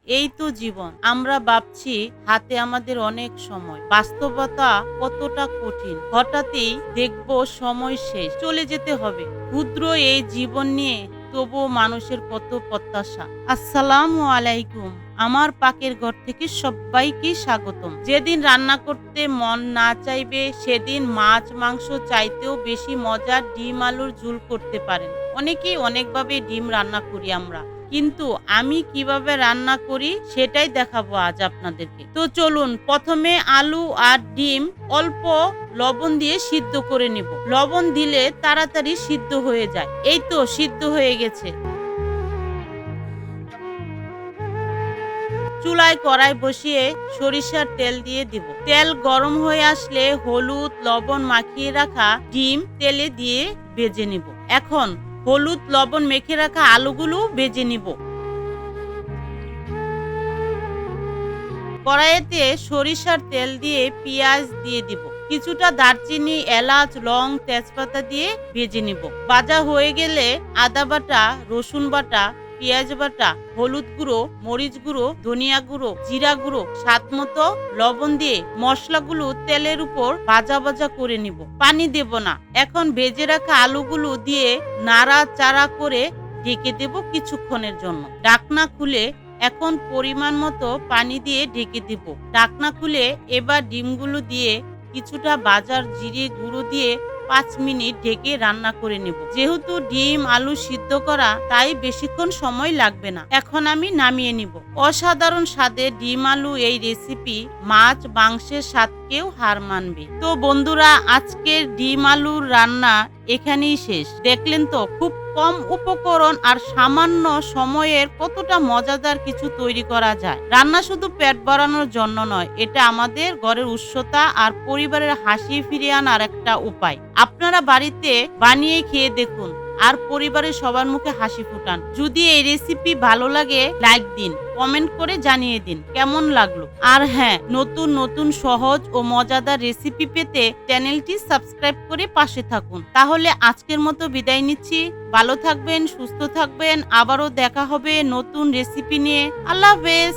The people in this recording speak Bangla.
এই তো জীবন। আমরা ভাবছি হাতে আমাদের অনেক সময়। বাস্তবতা কতটা কঠিন। হঠাৎই দেখব সময় শেষ। চলে যেতে হবে। ক্ষুদ্র এই জীবন নিয়ে তবুও মানুষের কত প্রত্যাশা। আসসালামু আলাইকুম। আমার পাকের ঘর থেকে সবাইকে স্বাগতম। যেদিন রান্না করতে মন না চাইবে সেদিন মাছ মাংস চাইতেও বেশি মজার ডিম আলুর ঝোল করতে পারেন। অনেকেই অনেকভাবে ডিম রান্না করি আমরা, কিন্তু আমি কিভাবে রান্না করি সেটাই দেখাবো আজ আপনাদেরকে। তো চলুন, প্রথমে আলু আর ডিম অল্প লবণ দিয়ে সিদ্ধ করে নিব। লবণ দিলে তাড়াতাড়ি সিদ্ধ হয়ে যায়। এই তো সিদ্ধ হয়ে গেছে। চুলায় কড়াই বসিয়ে সরিষার তেল দিয়ে দিব। তেল গরম হয়ে আসলে হলুদ লবণ মাখিয়ে রাখা ডিম তেলে দিয়ে ভেজে নিব। এখন হলুদ লবণ মেখে রাখা আলুগুলো ভেজে নিব। কড়াইতে সরিষার তেল দিয়ে পেঁয়াজ দিয়ে দিব। কিছুটা দারচিনি এলাচ লং তেজপাতা দিয়ে ভেজে নিব। ভাজা হয়ে গেলে আদা বাটা রসুন বাটা পেঁয়াজ বাটা হলুদ গুঁড়ো মরিচ গুঁড়ো ধনিয়া গুঁড়ো জিরা গুঁড়ো স্বাদ মতো লবণ দিয়ে মশলাগুলো তেলের উপর ভাজা ভাজা করে নিব। পানি দেব না। এখন ভেজে রাখা আলুগুলো দিয়ে নাড়া চাড়া করে ঢেকে দেব কিছুক্ষণের জন্য। ঢাকনা খুলে এখন পরিমাণ মতো পানি দিয়ে ঢেকে দিব। ঢাকনা খুলে এবার ডিমগুলো দিয়ে কিছুটা বাজার জিরে গুঁড়ো দিয়ে 5 মিনিট ঢেকে রান্না করে নেব। যেহেতু ডিম আলু সিদ্ধ করা তাই বেশিক্ষণ সময় লাগবে না। এখন আমি নামিয়ে নিব। অসাধারণ স্বাদের ডিম আলু এই রেসিপি মাছ মাংসের স্বাদকেও হার মানবে। তো বন্ধুরা, আজকের ডিম আলুর রান্না এখানেই শেষ। দেখলেন তো খুব কম উপকরণ আর সামান্য সময়ের কতটা মজাদার কিছু তৈরি করা যায়। রান্না শুধু পেট ভরানোর জন্য নয়, এটা আমাদের ঘরের উৎসতা আর পরিবারের হাসি ফিরিয়ে আনার একটা উপায়। আপনারা বাড়িতে বানিয়ে খেয়ে দেখুন আর পরিবারের সবার মুখে হাসি ফুটান। যদি এই রেসিপি ভালো লাগে লাইক দিন, কমেন্ট করে জানিয়ে দিন কেমন লাগলো। আর হ্যাঁ, নতুন নতুন সহজ ও মজাদার রেসিপি পেতে চ্যানেলটি সাবস্ক্রাইব করে পাশে থাকুন। তাহলে আজকের মতো বিদায় নিচ্ছি। ভালো থাকবেন, সুস্থ থাকবেন। আবারও দেখা হবে নতুন রেসিপি নিয়ে। আল্লাহ হাফেজ।